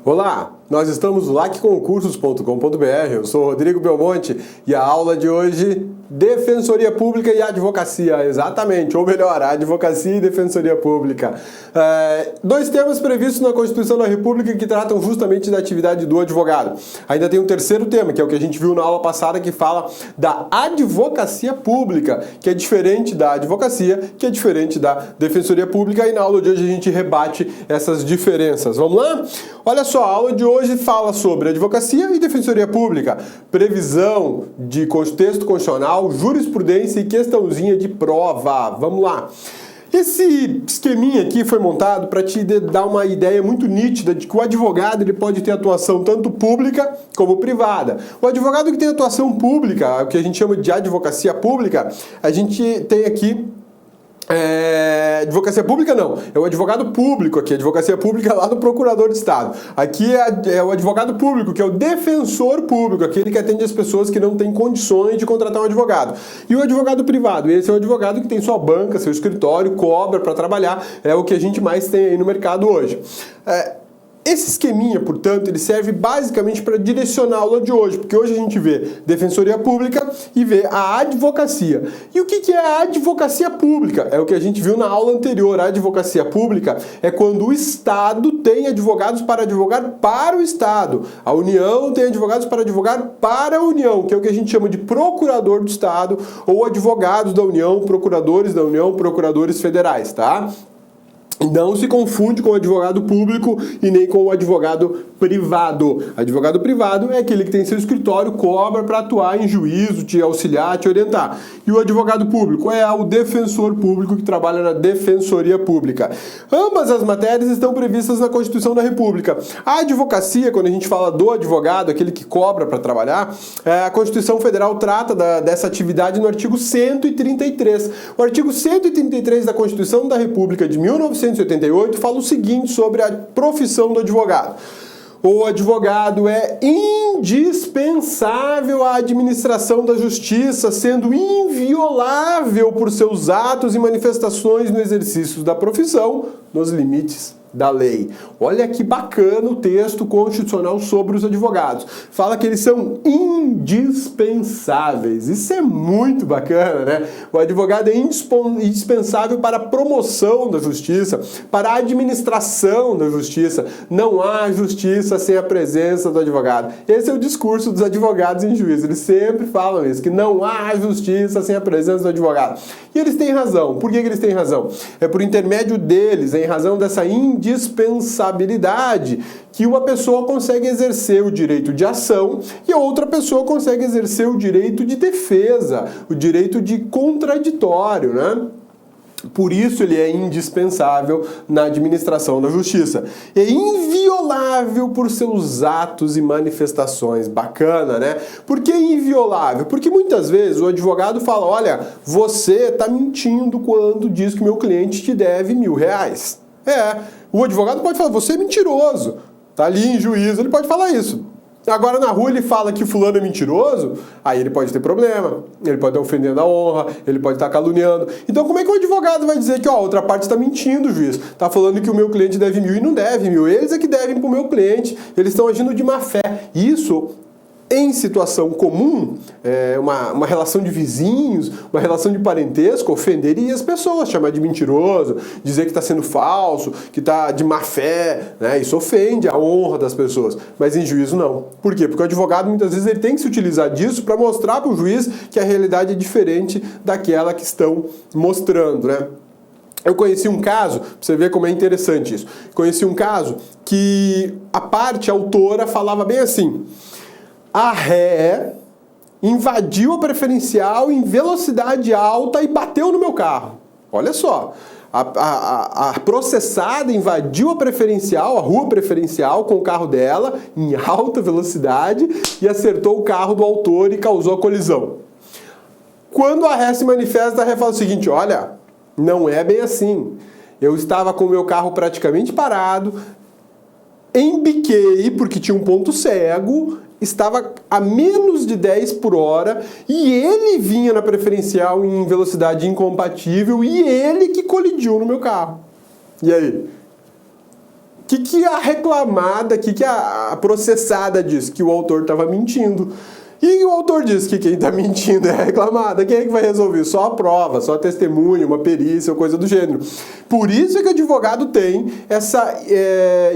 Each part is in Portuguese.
Olá, nós estamos no lacconcursos.com.br, eu sou Rodrigo Belmonte e a aula de hoje, Defensoria Pública e Advocacia, exatamente, ou melhor, Advocacia e Defensoria Pública. Dois temas previstos na Constituição da República que tratam justamente da atividade do advogado. Ainda tem um terceiro tema, que é o que a gente viu na aula passada, que fala da Advocacia Pública, que é diferente da Advocacia, que é diferente da Defensoria Pública, e na aula de hoje a gente rebate essas diferenças. Vamos lá? Olha só, a aula de hoje fala sobre advocacia e defensoria pública, previsão de contexto constitucional, jurisprudência e questãozinha de prova. Vamos lá. Esse esqueminha aqui foi montado para te dar uma ideia muito nítida de que o advogado ele pode ter atuação tanto pública como privada. O advogado que tem atuação pública, o que a gente chama de advocacia pública, a gente tem aqui advocacia pública não, é o advogado público aqui, advocacia pública lá do procurador de estado. Aqui é o advogado público, que é o defensor público, aquele que atende as pessoas que não têm condições de contratar um advogado. E o advogado privado, esse é o advogado que tem sua banca, seu escritório, cobra para trabalhar, é o que a gente mais tem aí no mercado hoje. Esse esqueminha, portanto, ele serve basicamente para direcionar a aula de hoje, porque hoje a gente vê defensoria pública e vê a advocacia. E o que é a advocacia pública? É o que a gente viu na aula anterior. A advocacia pública é quando o Estado tem advogados para advogar para o Estado. A União tem advogados para advogar para a União, que é o que a gente chama de procurador do Estado, ou advogados da União, procuradores federais, tá? Não se confunde com o advogado público e nem com o advogado privado. Advogado privado é aquele que tem seu escritório, cobra para atuar em juízo, te auxiliar, te orientar. E o advogado público é o defensor público que trabalha na defensoria pública. Ambas as matérias estão previstas na Constituição da República. A advocacia, quando a gente fala do advogado, aquele que cobra para trabalhar, a Constituição Federal trata dessa atividade no artigo 133. O artigo 133 da Constituição da República de 1988 fala o seguinte sobre a profissão do advogado. O advogado é indispensável à administração da justiça, sendo inviolável por seus atos e manifestações no exercício da profissão, nos limites da lei. Olha que bacana o texto constitucional sobre os advogados. Fala que eles são indispensáveis. Isso é muito bacana, né? O advogado é indispensável para a promoção da justiça, para a administração da justiça. Não há justiça sem a presença do advogado. Esse é o discurso dos advogados em juízo. Eles sempre falam isso, que não há justiça sem a presença do advogado. E eles têm razão. Por que eles têm razão? É por intermédio deles, em razão dessa indispensabilidade, que uma pessoa consegue exercer o direito de ação e a outra pessoa consegue exercer o direito de defesa, o direito de contraditório, né? Por isso ele é indispensável na administração da justiça. É inviolável por seus atos e manifestações. Bacana, né? Por que inviolável? Porque muitas vezes o advogado fala, olha, você está mentindo quando diz que meu cliente te deve R$1.000. O advogado pode falar, você é mentiroso. Tá ali em juízo, ele pode falar isso. Agora na rua ele fala que fulano é mentiroso, aí ele pode ter problema, ele pode estar ofendendo a honra, ele pode estar caluniando. Então como é que o advogado vai dizer que a outra parte está mentindo, juiz? Está falando que o meu cliente deve R$1.000 e não deve R$1.000. Eles é que devem para o meu cliente, eles estão agindo de má fé. Isso, em situação comum, uma relação de vizinhos, uma relação de parentesco, ofenderia as pessoas, chamar de mentiroso, dizer que está sendo falso, que está de má fé, né? Isso ofende a honra das pessoas, mas em juízo não. Por quê? Porque o advogado muitas vezes ele tem que se utilizar disso para mostrar para o juiz que a realidade é diferente daquela que estão mostrando, né? Eu conheci um caso, pra você ver como é interessante isso, conheci um caso que a parte autora falava bem assim: a ré invadiu a preferencial em velocidade alta e bateu no meu carro. Olha só, a processada invadiu a preferencial, a rua preferencial, com o carro dela em alta velocidade e acertou o carro do autor e causou a colisão. Quando a ré se manifesta, a ré fala o seguinte, olha, não é bem assim. Eu estava com o meu carro praticamente parado, embiquei porque tinha um ponto cego, estava a menos de 10 por hora e ele vinha na preferencial em velocidade incompatível e ele que colidiu no meu carro. E aí? que a reclamada, que a processada diz? Que o autor estava mentindo. E o autor diz que quem está mentindo é a reclamada. Quem é que vai resolver? Só a prova, só a testemunha, uma perícia ou coisa do gênero. Por isso é que o advogado tem essa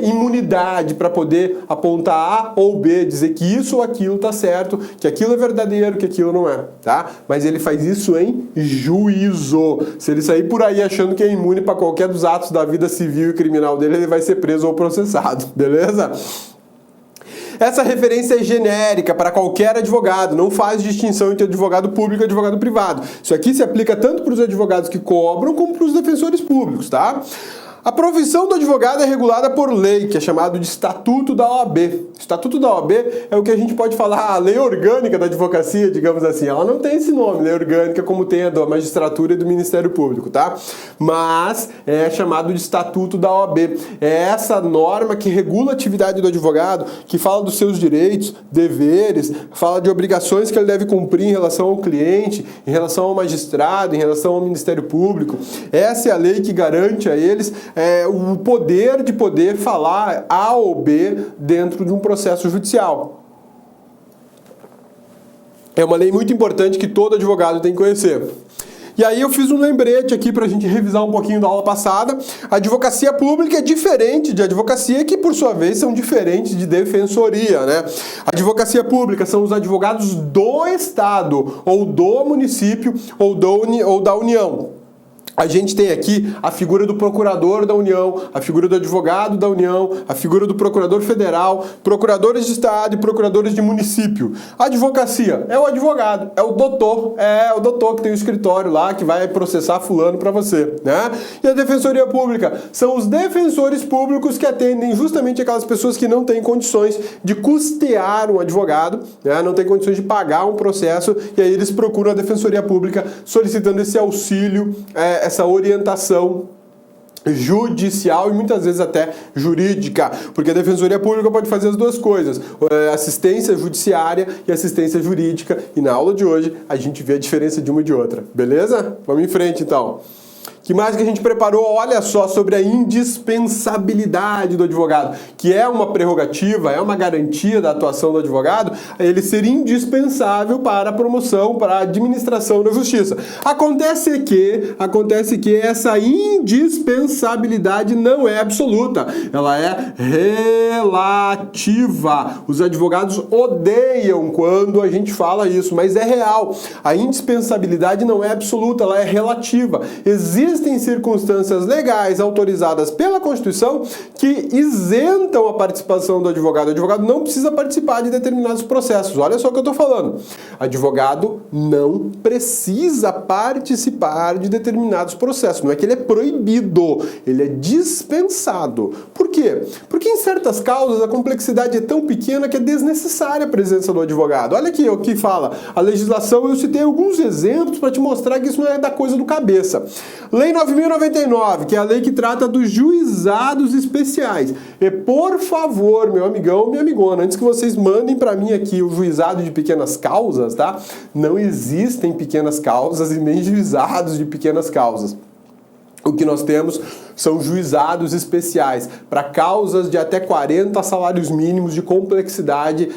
imunidade para poder apontar A ou B, dizer que isso ou aquilo está certo, que aquilo é verdadeiro, que aquilo não é, tá? Mas ele faz isso em juízo. Se ele sair por aí achando que é imune para qualquer dos atos da vida civil e criminal dele, ele vai ser preso ou processado, beleza? Essa referência é genérica para qualquer advogado, não faz distinção entre advogado público e advogado privado. Isso aqui se aplica tanto para os advogados que cobram como para os defensores públicos, tá? A profissão do advogado é regulada por lei, que é chamado de Estatuto da OAB. Estatuto da OAB é o que a gente pode falar, a lei orgânica da advocacia, digamos assim. Ela não tem esse nome, lei orgânica, como tem a da magistratura e do Ministério Público, tá? Mas é chamado de Estatuto da OAB. É essa norma que regula a atividade do advogado, que fala dos seus direitos, deveres, fala de obrigações que ele deve cumprir em relação ao cliente, em relação ao magistrado, em relação ao Ministério Público. Essa é a lei que garante a eles o poder de poder falar A ou B dentro de um processo judicial. É uma lei muito importante que todo advogado tem que conhecer. E aí eu fiz um lembrete aqui para a gente revisar um pouquinho da aula passada. A advocacia pública é diferente de advocacia, que por sua vez são diferentes de defensoria, né? A advocacia pública são os advogados do Estado, ou do município, ou da União. A gente tem aqui a figura do procurador da União, a figura do advogado da União, a figura do procurador federal, procuradores de estado e procuradores de município. A advocacia é o advogado, é o doutor que tem o escritório lá, que vai processar fulano para você, né? E a defensoria pública são os defensores públicos que atendem justamente aquelas pessoas que não têm condições de custear um advogado, né? Não têm condições de pagar um processo, e aí eles procuram a defensoria pública solicitando esse auxílio, essa orientação judicial e muitas vezes até jurídica, porque a defensoria pública pode fazer as duas coisas, assistência judiciária e assistência jurídica, e na aula de hoje a gente vê a diferença de uma e de outra, beleza? Vamos em frente então. Que mais que a gente preparou? Olha só, sobre a indispensabilidade do advogado, que é uma prerrogativa, é uma garantia da atuação do advogado, ele ser indispensável para a promoção, para a administração da justiça. Acontece que essa indispensabilidade não é absoluta, ela é relativa. Os advogados odeiam quando a gente fala isso, mas é real. A indispensabilidade não é absoluta, ela é relativa. Existem circunstâncias legais autorizadas pela Constituição que isentam a participação do advogado. O advogado não precisa participar de determinados processos. Olha só o que eu estou falando. Advogado não precisa participar de determinados processos. Não é que ele é proibido, ele é dispensado. Por quê? Porque em certas causas a complexidade é tão pequena que é desnecessária a presença do advogado. Olha aqui o que fala a legislação. Eu citei alguns exemplos para te mostrar que isso não é da coisa do cabeça. Lei 9.099, que é a lei que trata dos juizados especiais. E por favor, meu amigão, minha amigona, antes que vocês mandem para mim aqui o juizado de pequenas causas, tá? Não existem pequenas causas e nem juizados de pequenas causas. O que nós temos são juizados especiais para causas de até 40 salários mínimos de complexidade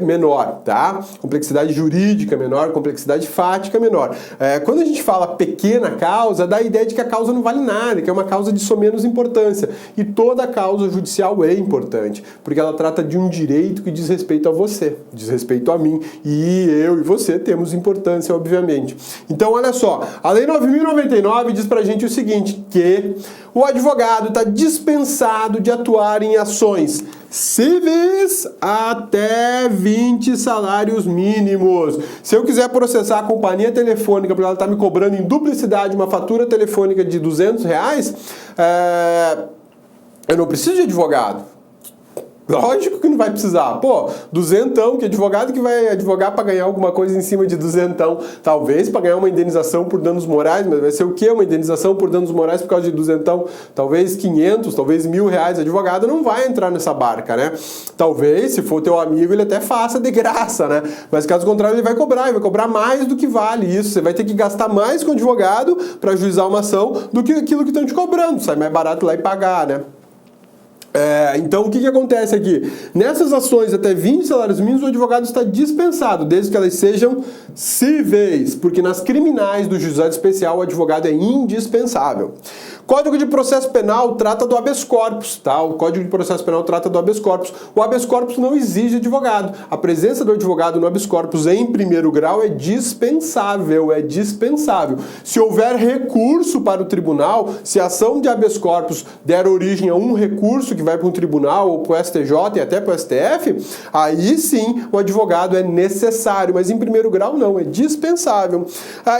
menor, tá? Complexidade jurídica menor, complexidade fática menor. Quando a gente fala pequena causa, dá a ideia de que a causa não vale nada, que é uma causa de menos importância. E toda causa judicial é importante, porque ela trata de um direito que diz respeito a você, diz respeito a mim, e eu e você temos importância, obviamente. Então, olha só, a Lei 9.099 diz pra gente o seguinte, que o advogado está dispensado de atuar em ações civis até 20 salários mínimos. Se eu quiser processar a companhia telefônica porque ela está me cobrando em duplicidade uma fatura telefônica de R$200, eu não preciso de advogado. Lógico que não vai precisar. Pô, duzentão, que advogado que vai advogar para ganhar alguma coisa em cima de duzentão? Talvez para ganhar uma indenização por danos morais, mas vai ser o quê? Uma indenização por danos morais por causa de duzentão? Talvez 500, talvez R$1.000. Advogado não vai entrar nessa barca, né? Talvez, se for teu amigo, ele até faça de graça, né? Mas caso contrário, ele vai cobrar mais do que vale isso. Você vai ter que gastar mais com advogado para ajuizar uma ação do que aquilo que estão te cobrando. Sai mais barato lá e pagar, né? Então, o que acontece aqui? Nessas ações até 20 salários mínimos, o advogado está dispensado, desde que elas sejam cíveis, porque nas criminais do juizado especial o advogado é indispensável. Código de Processo Penal trata do habeas corpus, tá? O Código de Processo Penal trata do habeas corpus. O habeas corpus não exige advogado. A presença do advogado no habeas corpus em primeiro grau é dispensável, é dispensável. Se houver recurso para o tribunal, se a ação de habeas corpus der origem a um recurso que vai para um tribunal ou para o STJ e até para o STF, aí sim o advogado é necessário, mas em primeiro grau não, é dispensável.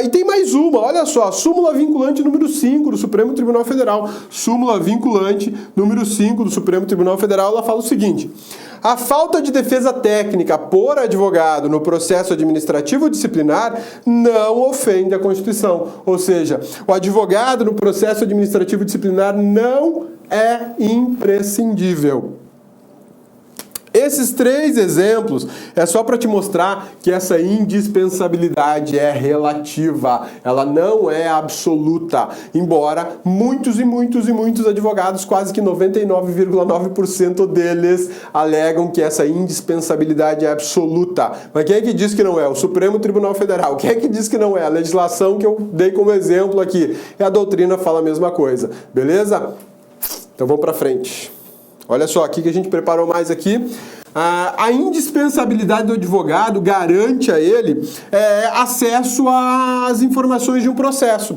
E tem mais uma, olha só, súmula vinculante número 5 do Supremo Tribunal Federal. Súmula vinculante número 5 do Supremo Tribunal Federal, ela fala o seguinte: a falta de defesa técnica por advogado no processo administrativo disciplinar não ofende a Constituição. Ou seja, o advogado no processo administrativo disciplinar não é imprescindível. Esses 3 exemplos é só para te mostrar que essa indispensabilidade é relativa, ela não é absoluta, embora muitos advogados, quase que 99,9% deles, alegam que essa indispensabilidade é absoluta. Mas quem é que diz que não é? O Supremo Tribunal Federal. Quem é que diz que não é? A legislação que eu dei como exemplo aqui. E a doutrina fala a mesma coisa, beleza? Então vamos para frente. Olha só, aqui que a gente preparou mais aqui. A indispensabilidade do advogado garante a ele acesso às informações de um processo.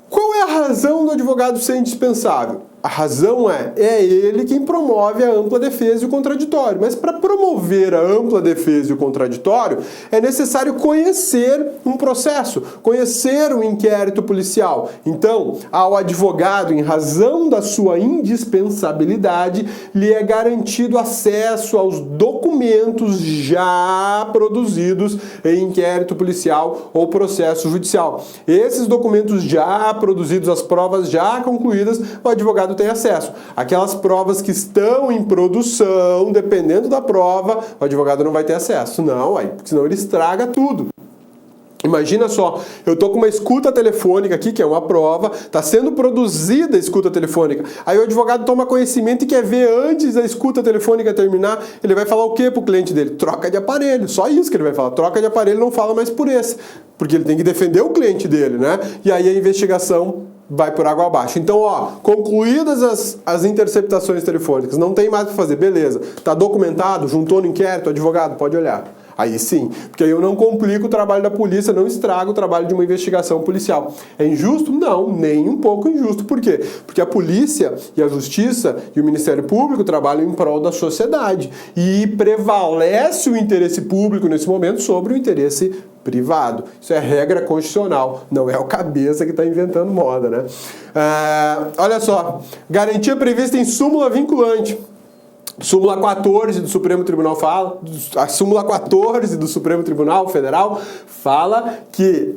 Qual é a razão do advogado ser indispensável? A razão é ele quem promove a ampla defesa e o contraditório. Mas para promover a ampla defesa e o contraditório, é necessário conhecer um processo, conhecer um inquérito policial. Então, ao advogado, em razão da sua indispensabilidade, lhe é garantido acesso aos documentos já produzidos em inquérito policial ou processo judicial. Esses documentos já produzidos, as provas já concluídas, o advogado tem acesso. Aquelas provas que estão em produção, dependendo da prova, o advogado não vai ter acesso. Não, porque senão ele estraga tudo. Imagina só, eu tô com uma escuta telefônica aqui, que é uma prova, está sendo produzida a escuta telefônica. Aí o advogado toma conhecimento e quer ver antes da escuta telefônica terminar, ele vai falar o quê pro cliente dele? Troca de aparelho, só isso que ele vai falar. Troca de aparelho, não fala mais por esse, porque ele tem que defender o cliente dele, né? E aí a investigação vai por água abaixo. Então, concluídas as interceptações telefônicas, não tem mais o que fazer, beleza. Tá documentado, juntou no inquérito, advogado, pode olhar. Aí sim, porque aí eu não complico o trabalho da polícia, não estrago o trabalho de uma investigação policial. É injusto? Não, nem um pouco injusto. Por quê? Porque a polícia e a justiça e o Ministério Público trabalham em prol da sociedade e prevalece o interesse público nesse momento sobre o interesse privado. Isso é regra constitucional, não é o cabeça que está inventando moda, né? Olha só, garantia prevista em súmula vinculante. Súmula 14 do Supremo Tribunal fala, a súmula 14 do Supremo Tribunal Federal fala que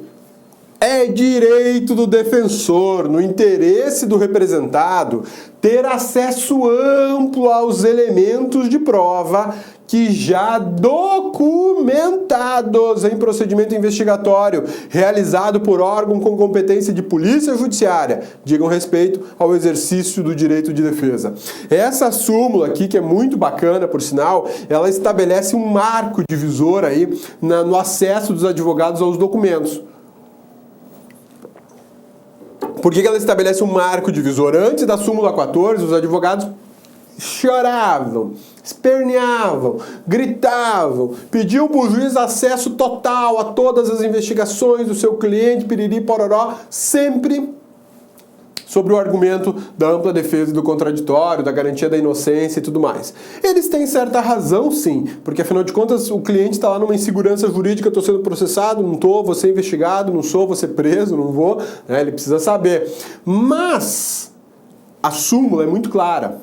é direito do defensor, no interesse do representado, ter acesso amplo aos elementos de prova que já documentados em procedimento investigatório realizado por órgão com competência de polícia judiciária digam respeito ao exercício do direito de defesa. Essa súmula aqui, que é muito bacana, por sinal, ela estabelece um marco divisor aí no acesso dos advogados aos documentos. Por que ela estabelece um marco divisor? Antes da súmula 14, os advogados choravam, esperneavam, gritavam, pediam para o juiz acesso total a todas as investigações do seu cliente, piriri, pororó, sempre sobre o argumento da ampla defesa e do contraditório, da garantia da inocência e tudo mais. Eles têm certa razão, sim, porque afinal de contas o cliente está lá numa insegurança jurídica, estou sendo processado, não estou, vou ser investigado, não sou, vou ser preso, não vou, né? Ele precisa saber. Mas a súmula é muito clara.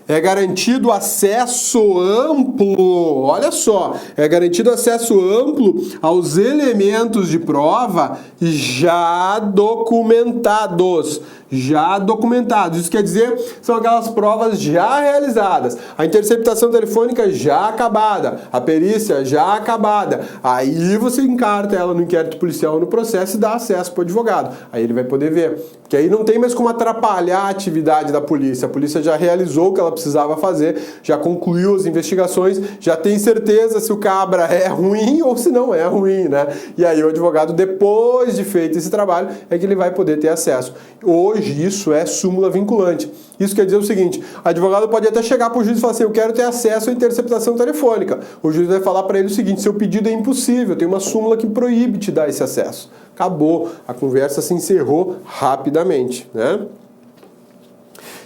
É garantido acesso amplo, olha só, é garantido acesso amplo aos elementos de prova já documentados. já documentados. Isso quer dizer, são aquelas provas já realizadas. A interceptação telefônica já acabada, a perícia já acabada. Aí você encarta ela no inquérito policial, no processo, e dá acesso para o advogado. Aí ele vai poder ver. Porque aí não tem mais como atrapalhar a atividade da polícia. A polícia já realizou o que ela precisava fazer, já concluiu as investigações, já tem certeza se o cabra é ruim ou se não é ruim, né? E aí o advogado, depois de feito esse trabalho, é que ele vai poder ter acesso. Hoje isso é súmula vinculante. Isso quer dizer o seguinte, o advogado pode até chegar para o juiz e falar assim, eu quero ter acesso à interceptação telefônica. O juiz vai falar para ele o seguinte, seu pedido é impossível, tem uma súmula que proíbe te dar esse acesso. Acabou, a conversa se encerrou rapidamente, né?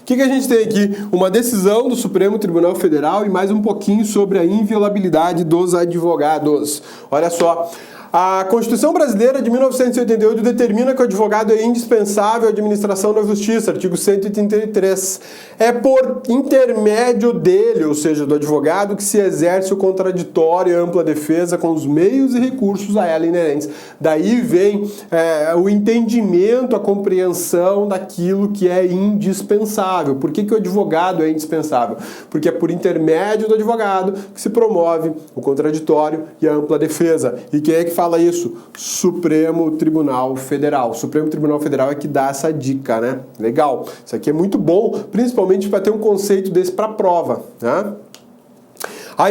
O que a gente tem aqui? Uma decisão do Supremo Tribunal Federal e mais um pouquinho sobre a inviolabilidade dos advogados. Olha só. A Constituição Brasileira de 1988 determina que o advogado é indispensável à administração da justiça, artigo 133. É por intermédio dele, ou seja, do advogado, que se exerce o contraditório e a ampla defesa com os meios e recursos a ela inerentes. Daí vem o entendimento, a compreensão daquilo que é indispensável. Por que o advogado é indispensável? Porque é por intermédio do advogado que se promove o contraditório e a ampla defesa. E quem é que fala isso? Supremo Tribunal Federal. O Supremo Tribunal Federal é que dá essa dica, né? Legal. Isso aqui é muito bom, principalmente para ter um conceito desse para a prova, né? A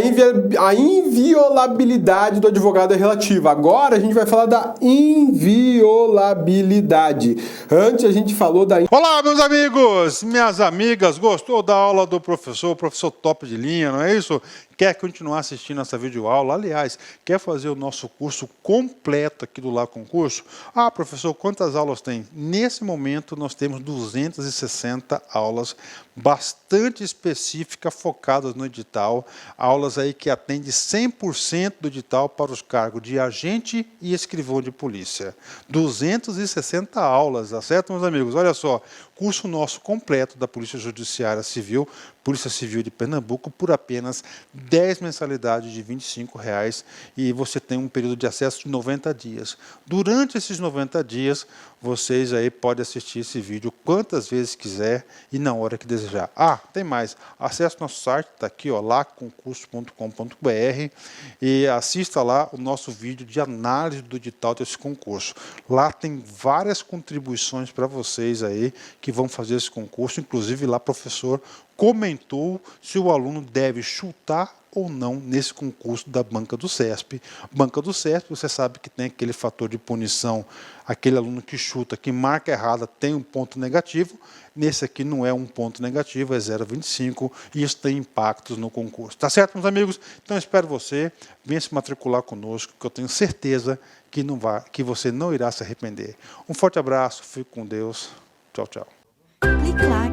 inviolabilidade do advogado é relativa. Agora a gente vai falar da inviolabilidade. Antes a gente falou da... Olá, meus amigos, minhas amigas. Gostou da aula do professor? Professor top de linha, não é isso? Quer continuar assistindo essa videoaula? Aliás, quer fazer o nosso curso completo aqui do Lá Concurso? Ah, professor, quantas aulas tem? Nesse momento nós temos 260 aulas bastante específicas, focadas no edital. Aulas aí que atendem 100% do edital para os cargos de agente e escrivão de polícia. 260 aulas, tá certo, meus amigos? Olha só, curso nosso completo da Polícia Judiciária Civil, Polícia Civil de Pernambuco, por apenas 10 mensalidades de R$ 25,00 e você tem um período de acesso de 90 dias. Durante esses 90 dias, vocês aí podem assistir esse vídeo quantas vezes quiser e na hora que desejar. Ah, tem mais. Acesse nosso site, está aqui, ó, laconcurso.com.br e assista lá o nosso vídeo de análise do edital desse concurso. Lá tem várias contribuições para vocês aí que vão fazer esse concurso, inclusive lá, professor comentou se o aluno deve chutar ou não nesse concurso da banca do CESP. Banca do CESP, você sabe que tem aquele fator de punição, aquele aluno que chuta, que marca errada, tem um ponto negativo. Nesse aqui não é um ponto negativo, é 0,25 e isso tem impactos no concurso. Tá certo, meus amigos? Então espero você, venha se matricular conosco, que eu tenho certeza que você não irá se arrepender. Um forte abraço, fique com Deus. Tchau, tchau. Clique lá.